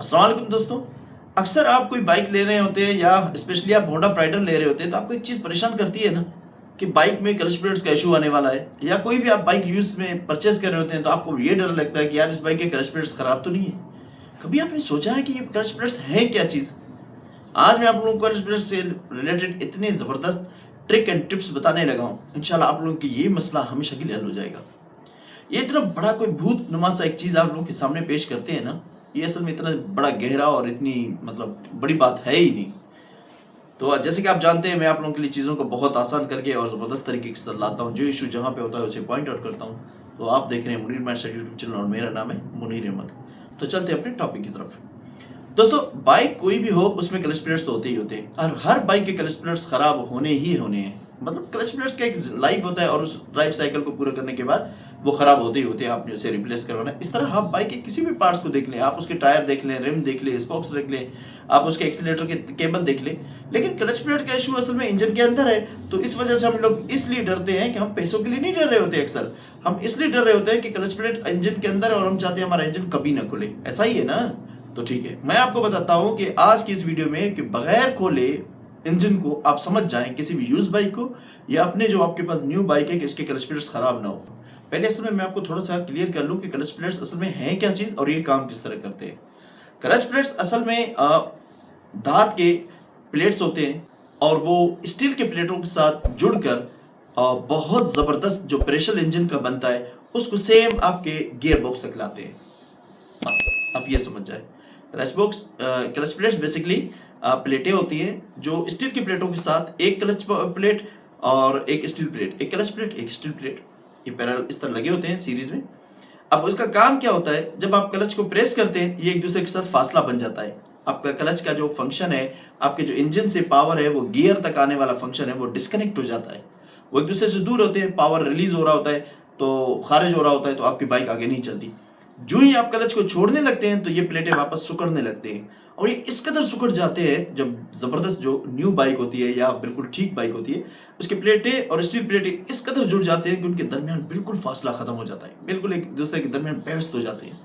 अस्सलाम वालेकुम दोस्तों। अक्सर आप कोई बाइक ले रहे होते हैं या स्पेशली आप होंडा प्राइडर ले रहे होते हैं तो आपको एक चीज़ परेशान करती है ना कि बाइक में क्लच प्लेट्स का इशू आने वाला है, या कोई भी आप बाइक यूज़ में परचेस कर रहे होते हैं तो आपको ये डर लगता है कि यार इस बाइक के क्लच प्लेट्स ख़राब तो नहीं है। कभी आपने सोचा है कि ये क्लच प्लेट्स हैं क्या चीज़? आज मैं आप लोगों को क्लच प्लेट्स से रिलेटेड इतने ज़बरदस्त ट्रिक एंड टिप्स बताने लगा हूँ, इंशाल्लाह आप लोगों की ये मसला हमेशा के लिए हल हो जाएगा। ये इतना बड़ा कोई भूत नुमा सा एक चीज़ आप लोगों के सामने पेश करते हैं ना, ये असल में इतना बड़ा गहरा और इतनी मतलब बड़ी बात है ही नहीं। तो जैसे कि आप जानते हैं मैं आप लोगों के लिए चीज़ों को बहुत आसान करके और ज़बरदस्त तरीके के साथ लाता हूँ। जो इशू जहाँ पे होता है उसे पॉइंट आउट करता हूँ। तो आप देख रहे हैं मुनीर माइंडसेट यूट्यूब चैनल और मेरा नाम है मुनीर अहमद। तो चलते हैं अपने टॉपिक की तरफ। दोस्तों, बाइक कोई भी हो उसमें क्लच प्लेट्स तो होते ही होते हैं और हर बाइक के क्लच प्लेट्स खराब होने ही होने हैं। मतलब क्लच प्लेट्स का एक लाइफ होता है और उस लाइफ साइकिल को पूरा करने के बाद वो खराब होते ही होते हैं, आपने उसे रिप्लेस करवाना है। इस तरह आप बाइक के किसी भी पार्ट्स को देख लें, आप उसके टायर देख लें, रिम देख लें, स्पोक्स देख लें, आप उसके एक्सीलेटर के केबल देख लें, लेकिन क्लच प्लेट का इशू असल में इंजन के अंदर है। तो इस वजह से हम लोग इसलिए डरते हैं कि हम पैसों के लिए नहीं डर रहे होते। अक्सर हम इसलिए डर रहे होते हैं कि क्लच प्लेट इंजन के अंदर है और हम चाहते हैं हमारा इंजन कभी ना खुले। ऐसा ही है ना? तो ठीक है, मैं आपको बताता हूं कि आज की इस वीडियो में कि बगैर खोले इंजन को आप समझ जाएं किसी भी यूज बाइक को या अपने जो आपके पास न्यू बाइक है कि इसके क्लच प्लेट्स खराब ना हो। पहले असल में मैं आपको थोड़ा सा क्लियर कर लूं कि क्लच प्लेट्स असल में हैं क्या चीज और ये काम किस तरह करते हैं। क्लच प्लेट्स असल में धात के प्लेट्स होते हैं और वो स्टील के प्लेटों के साथ जुड़कर बहुत जबरदस्त जो प्रेशर इंजन का बनता है उसको सेम आपके गियर बॉक्स तक लाते हैं। बस आप ये समझ जाए। क्लच प्लेट्स बेसिकली प्लेटें होती हैं जो स्टील की प्लेटों के साथ एक क्लच प्लेट और एक स्टील प्लेट, एक क्लच प्लेट एक स्टील प्लेट, ये पैरेलल इस तरह लगे होते हैं सीरीज में। अब उसका काम क्या होता है, जब आप क्लच को प्रेस करते हैं ये एक दूसरे के साथ फासला बन जाता है। आपका क्लच का जो फंक्शन है, आपके जो इंजन से पावर है वो गियर तक आने वाला फंक्शन है वो डिस्कनेक्ट हो जाता है। वो एक दूसरे से दूर होते हैं, पावर रिलीज हो रहा होता है तो खारिज हो रहा होता है, तो आपकी बाइक आगे नहीं चलती। जो ही आप क्लच को छोड़ने लगते हैं तो ये प्लेटें वापस सिकुड़ने लगते हैं और ये इस कदर सिकुड़ जाते हैं जब जबरदस्त जो न्यू बाइक होती है या बिल्कुल ठीक बाइक होती है उसकी प्लेटें और स्टील प्लेटें इस कदर जुड़ जाते हैं कि उनके दरमियान बिल्कुल फासला खत्म हो जाता है, बिल्कुल एक दूसरे के दरमियान व्यस्त हो जाते हैं।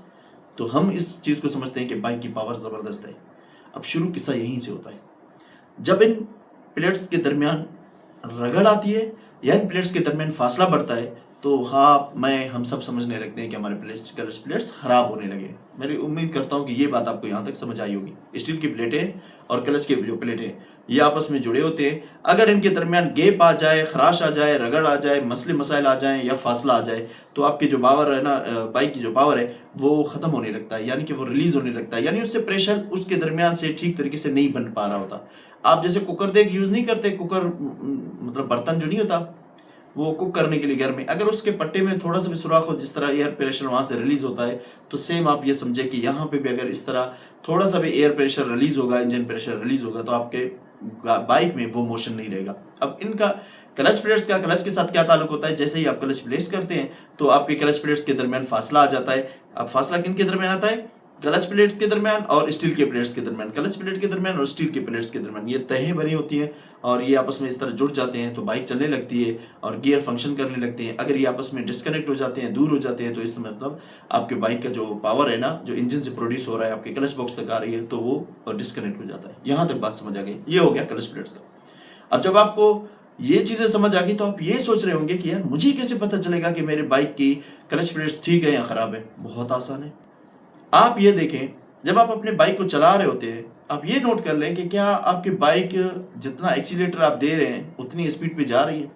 तो हम इस चीज को समझते हैं कि बाइक की पावर जबरदस्त है। अब शुरू किस्सा यहीं से होता है। जब इन प्लेट्स के दरमियान रगड़ आती है या इन प्लेट्स के दरमियान फासला बढ़ता है तो हाँ हम सब समझने लगते हैं कि हमारे क्लच प्लेट्स खराब होने लगे। मेरी उम्मीद करता हूँ कि ये बात आपको यहाँ तक समझ आई होगी। स्टील की प्लेटें और क्लच की जो प्लेटें ये आपस में जुड़े होते हैं। अगर इनके दरमियान गैप आ जाए, खराश आ जाए, रगड़ आ जाए, मसले मसाइल आ जाए या फासला आ जाए तो आपकी जो पावर है ना, बाइक की जो पावर है वो ख़त्म होने लगता है, यानी कि वो रिलीज होने लगता है, यानी उससे प्रेशर उसके दरमियान से ठीक तरीके से नहीं बन पा रहा होता। आप जैसे कुकर देख यूज़ नहीं करते, कुकर मतलब बर्तन जो नहीं होता वो कुक करने के लिए घर में, अगर उसके पट्टे में थोड़ा सा भी सुराख हो जिस तरह एयर प्रेशर वहाँ से रिलीज होता है तो सेम आप ये समझे कि यहाँ पे भी अगर इस तरह थोड़ा सा भी एयर प्रेशर रिलीज होगा, इंजन प्रेशर रिलीज होगा तो आपके बाइक में वो मोशन नहीं रहेगा। अब इनका क्लच प्लेट्स का क्लच के साथ क्या ताल्लुक होता है, जैसे ही आप क्लच प्लेस करते हैं तो आपके क्लच प्लेट्स के दरमियान फासला आ जाता है। अब फासला किन के दरमियान आता है? क्लच प्लेट्स के दरमियान और स्टील के प्लेट्स के दरमियान, क्लच प्लेट के दरमियान और स्टील के प्लेट्स के दरमियान ये तहें बनी होती हैं और ये आपस में इस तरह जुड़ जाते हैं तो बाइक चलने लगती है और गियर फंक्शन करने लगते हैं। अगर ये आपस में डिस्कनेक्ट हो जाते हैं, दूर हो जाते हैं, तो इससे मतलब आपके बाइक का जो पावर है ना, जो इंजन से प्रोड्यूस हो रहा है आपके क्लच बॉक्स तक आ रही है तो वो डिस्कनेक्ट हो जाता है। यहाँ तक बात समझ आ गई, ये हो गया क्लच प्लेट्स का। अब जब आपको ये चीजें समझ आ गई तो आप ये सोच रहे होंगे कि यार मुझे कैसे पता चलेगा कि मेरे बाइक की क्लच प्लेट्स ठीक है या खराब है। बहुत आसान है। आप ये देखें, जब आप अपने बाइक को चला रहे होते हैं आप ये नोट कर लें कि क्या आपकी बाइक जितना एक्सीलेटर आप दे रहे हैं उतनी स्पीड पे जा रही है।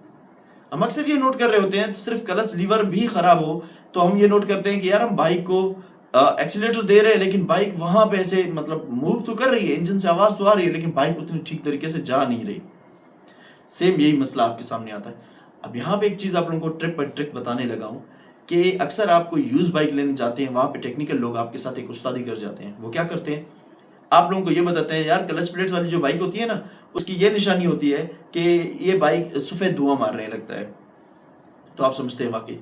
हम अक्सर ये नोट कर रहे होते हैं तो सिर्फ क्लच लीवर भी खराब हो तो हम ये नोट करते हैं कि यार हम बाइक को एक्सीलेटर दे रहे हैं लेकिन बाइक वहां पे ऐसे मतलब मूव तो कर रही है, इंजन से आवाज तो आ रही है लेकिन बाइक उतनी ठीक तरीके से जा नहीं रही। सेम यही मसला आपके सामने आता है। अब यहाँ पे एक चीज आप लोगों को ट्रिक पर ट्रिक बताने लगा हूँ कि अक्सर आप कोई यूज बाइक लेने जाते हैं, वहां पे टेक्निकल लोग आपके साथ एक उस्तादी कर जाते हैं। वो क्या करते हैं, आप लोगों को ये बताते हैं यार क्लच प्लेट वाली जो बाइक होती है ना उसकी ये निशानी होती है कि ये बाइक सफेद धुआं मारने लगता है। तो आप समझते हैं वाकई।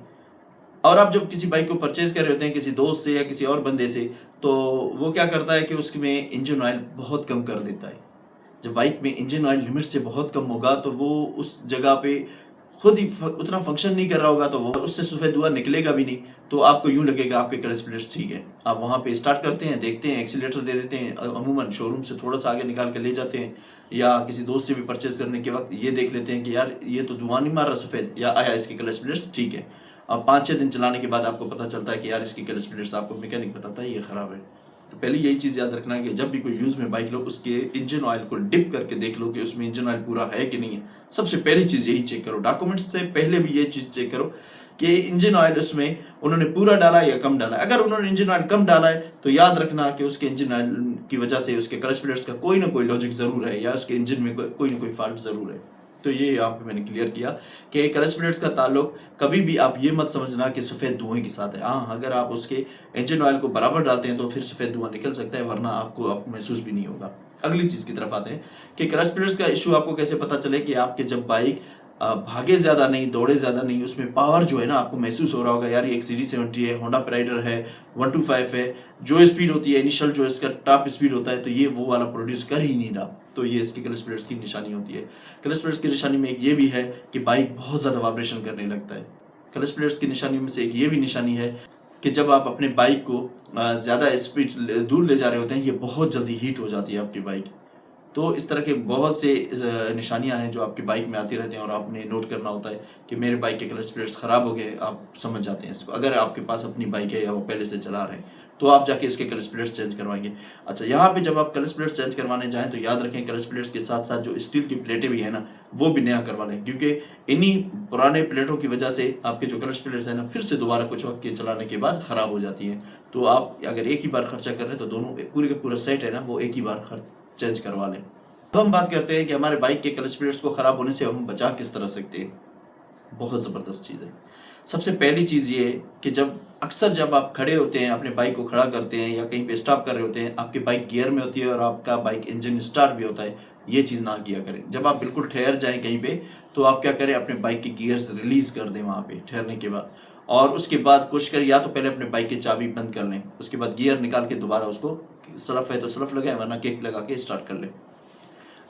और आप जब किसी बाइक को परचेज कर रहे होते हैं किसी दोस्त से या किसी और बंदे से तो वो क्या करता है कि उसमें इंजन ऑयल बहुत कम कर देता है। जब बाइक में इंजन ऑयल लिमिट से बहुत कम होगा तो वो उस जगह पे खुद ही उतना फंक्शन नहीं कर रहा होगा तो वो उससे सफ़ेद धुआं निकलेगा भी नहीं, तो आपको यूँ लगेगा आपके क्लच प्लेट्स ठीक है। आप वहाँ पे स्टार्ट करते हैं, देखते हैं, एक्सीलेटर दे देते हैं, अमूमन शोरूम से थोड़ा सा आगे निकाल के ले जाते हैं, या किसी दोस्त से भी परचेज़ करने के वक्त ये देख लेते हैं कि यार ये तो धुआं नहीं मार रहा सफ़ेद, या आया इसकी क्लच प्लेट्स ठीक है। अब 5-6 दिन चलाने के बाद आपको पता चलता है कि यार इसकी क्लच प्लेट्स, आपको मैकेनिक बताता है ये ख़राब है। तो पहले यही चीज़ याद रखना है कि जब भी कोई यूज़ में बाइक लो, उसके इंजन ऑयल को डिप करके देख लो कि उसमें इंजन ऑयल पूरा है कि नहीं है। सबसे पहली चीज़ यही चेक करो। डॉक्यूमेंट्स से पहले भी ये चीज़ चेक करो कि इंजन ऑयल उसमें उन्होंने पूरा डाला है या कम डाला है। अगर उन्होंने इंजन ऑयल कम डाला है तो याद रखना कि उसके इंजन ऑयल की वजह से उसके क्लच प्लेट्स का कोई ना कोई लॉजिक ज़रूर है, या उसके इंजन में कोई ना कोई फॉल्ट ज़रूर है। तो ये यहाँ पे मैंने क्लियर किया कि क्लच प्लेट्स का ताल्लुक कभी भी आप ये मत समझना कि सफ़ेद धुएं के साथ है। हाँ, अगर आप उसके इंजन ऑयल को बराबर डालते हैं तो फिर सफ़ेद धुआं निकल सकता है, वरना आपको महसूस भी नहीं होगा। अगली चीज़ की तरफ आते हैं कि क्लच प्लेट्स का इशू आपको कैसे पता चले कि आपके जब बाइक भागे ज़्यादा नहीं, दौड़े ज़्यादा नहीं, उसमें पावर जो है ना आपको महसूस हो रहा होगा, यार ये एक सीरीज 70 है, होंडा प्राइडर है, 125 है, जो स्पीड होती है इनिशियल, जो इसका टॉप स्पीड होता है, तो ये वो वाला प्रोड्यूस कर ही नहीं रहा, तो ये इसकी क्लच प्लेट्स की निशानी होती है। क्लच प्लेट्स की निशानी में एक ये भी है कि बाइक बहुत ज़्यादा वाइब्रेशन करने लगता है। क्लच प्लेट्स की निशानियों में से एक ये भी निशानी है कि जब आप अपने बाइक को ज़्यादा स्पीड दूर ले जा रहे होते हैं, ये बहुत जल्दी हीट हो जाती है आपकी बाइक। तो इस तरह के बहुत से निशानियां हैं जो आपकी बाइक में आती रहती हैं, और आपने नोट करना होता है कि मेरे बाइक के क्लच प्लेट्स ख़राब हो गए। आप समझ जाते हैं इसको, अगर आपके पास अपनी बाइक है या वो पहले से चला रहे हैं, तो आप जाके इसके क्लच प्लेट्स चेंज करवाएंगे। अच्छा, यहाँ पे जब आप क्लच प्लेट्स चेंज करवाने जाएँ तो याद रखें क्लच प्लेट्स के साथ साथ जो स्टील की प्लेटें भी हैं ना, वो भी नया करवा लें, क्योंकि इन्हीं पुराने प्लेटों की वजह से आपके जो क्लच प्लेट्स हैं ना, फिर से दोबारा कुछ वक्त के चलाने के बाद ख़राब हो जाती हैं। तो आप अगर एक ही बार खर्चा कर रहे हैं तो दोनों पूरे का पूरा सेट है ना, वो एक ही बार चेंज करवा लें। अब हम बात करते हैं कि हमारे बाइक के क्लच प्लेट्स को ख़राब होने से हम बचा किस तरह सकते हैं। बहुत ज़बरदस्त चीज़ है। सबसे पहली चीज़ ये है कि जब आप खड़े होते हैं, अपने बाइक को खड़ा करते हैं या कहीं पे स्टॉप कर रहे होते हैं, आपकी बाइक गियर में होती है और आपका बाइक इंजन स्टार्ट भी होता है, ये चीज़ ना किया करें। जब आप बिल्कुल ठहर जाएँ कहीं पे, तो आप क्या करें, अपने बाइक के गियर्स रिलीज़ कर दें वहाँ पे ठहरने के बाद, और उसके बाद कोशिश करें या तो पहले अपने बाइक की चाबी बंद कर लें, उसके बाद गियर निकाल के दोबारा उसको, स्लफ है तो स्लफ लगाएं, वरना किक लगा के स्टार्ट कर लें।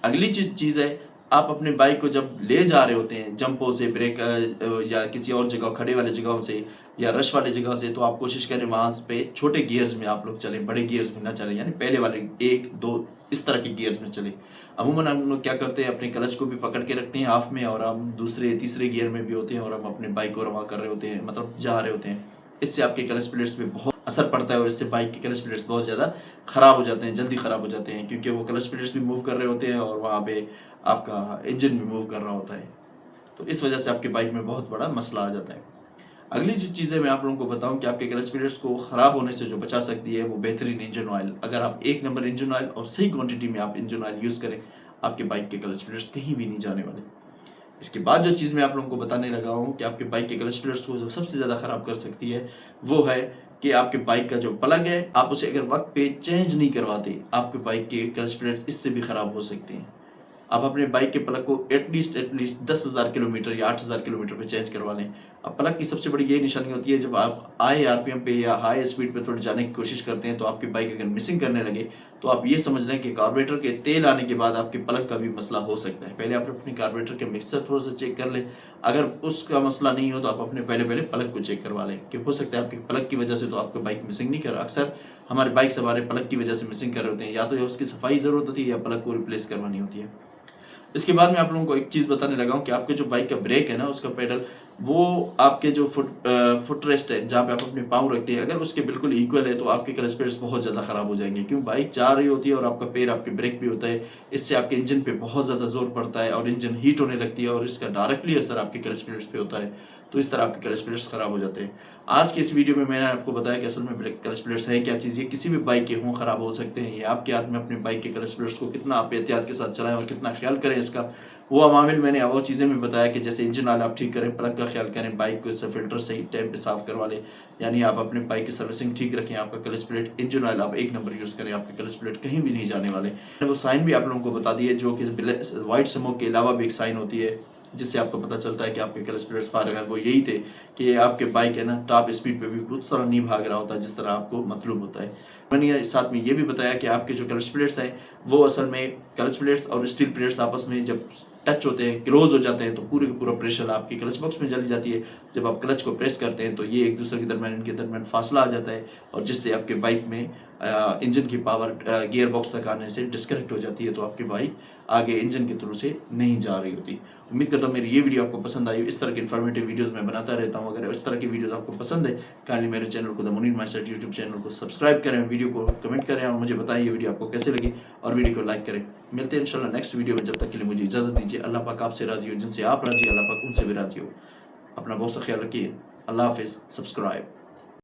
अगली चीज़ है, आप अपने बाइक को जब ले जा रहे होते हैं जंपों से, ब्रेक या किसी और जगह, खड़े वाले जगहों से या रश वाले जगह से, तो आप कोशिश करें वहाँ पे छोटे गियर्स में आप लोग चलें, बड़े गियर्स में ना चलें, यानी पहले वाले 1, 2 इस तरह के गियर्स में चलें। अमूमन हम लोग क्या करते हैं, अपने क्लच को भी पकड़ के रखते हैं हाफ में, और हम दूसरे तीसरे गियर में भी होते हैं, और हम अपने बाइक को रवा कर रहे होते हैं, मतलब जा रहे होते हैं। इससे आपके क्लच प्लेट्स पे बहुत असर पड़ता है, और इससे बाइक के क्लच प्लेट्स बहुत ज़्यादा ख़राब हो जाते हैं, जल्दी ख़राब हो जाते हैं, क्योंकि वो क्लच प्लेट्स भी मूव कर रहे होते हैं और वहाँ पे आपका इंजन भी मूव कर रहा होता है। तो इस वजह से आपकी बाइक में बहुत बड़ा मसला आ जाता है। अगली जो चीज़ है मैं आप लोगों को बताऊं कि आपके क्लच प्लेट्स को ख़राब होने से जो बचा सकती है वो बेहतरीन इंजन ऑयल। अगर आप 1 नंबर इंजन ऑयल और सही क्वांटिटी में आप इंजन ऑयल यूज़ करें, आपके बाइक के क्लच प्लेट्स कहीं भी नहीं जाने वाले। इसके बाद जो चीज़ मैं आप लोगों को बताने लगा हूँ कि आपके बाइक के क्लच प्लेट्स को जो सबसे ज़्यादा ख़राब कर सकती है, वो है कि आपके बाइक का जो प्लग है, आप उसे अगर वक्त पे चेंज नहीं करवाते, आपके बाइक के क्लच प्लेट्स इससे भी ख़राब हो सकते हैं। आप अपने बाइक के प्लग को एटलीस्ट 10,000 किलोमीटर या 8,000 किलोमीटर पे चेंज करवा लें। अब प्लग की सबसे बड़ी यही निशानी होती है, जब आप हाई आरपीएम पे या हाई स्पीड पे थोड़ी जाने की कोशिश करते हैं, तो आपकी बाइक अगर मिसिंग करने लगे, तो आप ये समझ लें कि कार्बोरेटर के तेल आने के बाद आपके प्लग का भी मसला हो सकता है। पहले आप अपने कार्बोरेटर के मिक्सर थोड़ा सा चेक कर लें, अगर उसका मसला नहीं हो तो आप अपने पहले प्लग को चेक करवा लें, कि हो सकता है आपके प्लग की वजह से तो आपका बाइक मिसिंग नहीं कर रहा। अक्सर हमारे बाइक हमारे प्लग की वजह से मिसिंग कर रहे होते हैं, या तो उसकी सफाई ज़रूरत होती है या प्लग को रिप्लेस करवानी होती है। इसके बाद मैं आप लोगों को एक चीज़ बताने लगा हूँ कि आपके जो बाइक का ब्रेक है ना, उसका पेडल, वो आपके जो फुट रेस्ट है, जहाँ पे आप अपने पाँव रखते हैं, अगर उसके बिल्कुल इक्वल है तो आपके क्लच प्लेट्स बहुत ज़्यादा ख़राब हो जाएंगे। क्यों, बाइक जा रही होती है और आपका पैर आपके ब्रेक पे होता है, इससे आपके इंजन पे बहुत ज़्यादा जोर पड़ता है और इंजन हीट होने लगती है, और इसका डायरेक्टली असर आपके क्लच प्लेट्स पे होता है। तो इस तरह आपके क्लच प्लेट्स ख़राब हो जाते हैं। आज की इस वीडियो में मैंने आपको बताया कि असल में क्लच प्लेट्स है क्या चीज़, ये किसी भी बाइक के हों ख़राब हो सकते हैं। ये आपके हाथ में अपने बाइक के क्लच प्लेट्स को कितना आप एहतियात के साथ चलाएं और कितना ख्याल करें इसका, वो अवामिल मैंने वो चीज़ें में बताया कि जैसे इंजन ऑयल आप ठीक करें, प्लग का ख्याल करें, बाइक को इससे फिल्टर सही टाइम पे साफ़ करवा लें, यानी आप अपने बाइक की सर्विसिंग ठीक रखें, आपका क्लच प्लेट, इंजन ऑयल आप 1 नंबर यूज़ करें, आपके क्लच प्लेट कहीं भी नहीं जाने वाले। वो साइन भी आप लोगों को बता दिए, जो कि वाइट स्मोक के अलावा भी एक साइन होती है, जिससे आपको पता चलता है कि आपके क्लच प्लेट्स फारग हैं। वो यही थे कि आपके बाइक है ना टॉप स्पीड पे भी उस तरह नहीं भाग रहा होता जिस तरह आपको मतलूब होता है। मैंने साथ में ये भी बताया कि आपके जो क्लच प्लेट्स हैं वो असल में क्लच प्लेट्स और स्टील प्लेट्स आपस में जब टच होते हैं, क्लोज हो जाते हैं, तो पूरे का पूरा प्रेशर आपकी क्लच बॉक्स में चली जाती है। जब आप क्लच को प्रेस करते हैं तो ये एक दूसरे के दरमियान इनके दरमियान फासला आ जाता है और जिससे आपके बाइक में इंजन की पावर गियर बॉक्स तक आने से डिस्कनेक्ट हो जाती है, तो आपकी बाइक आगे इंजन के थ्रू से नहीं जा रही होती। उम्मीद करता हूँ मेरी ये वीडियो आपको पसंद आई। इस तरह की इन्फॉर्मेटिव वीडियोस मैं बनाता रहता हूँ। अगर इस तरह की वीडियोस आपको पसंद है, काइंडली मेरे चैनल को the Munir mindset YouTube channel को सब्सक्राइब करें, वीडियो को कमेंट करें और मुझे बताएं ये वीडियो आपको कैसे लगी और वीडियो को लाइक करें। मिलते हैं इंशाल्लाह नेक्स्ट वीडियो में। जब तक के लिए मुझे इजाज़त दीजिए। अल्लाह पाक आपसे राजी हो, जिनसे आप राजी अल्लाह पाक उनसे भी राजी हो। अपना बहुत सा ख्याल रखिए। अल्लाह हाफिज़। सब्सक्राइब।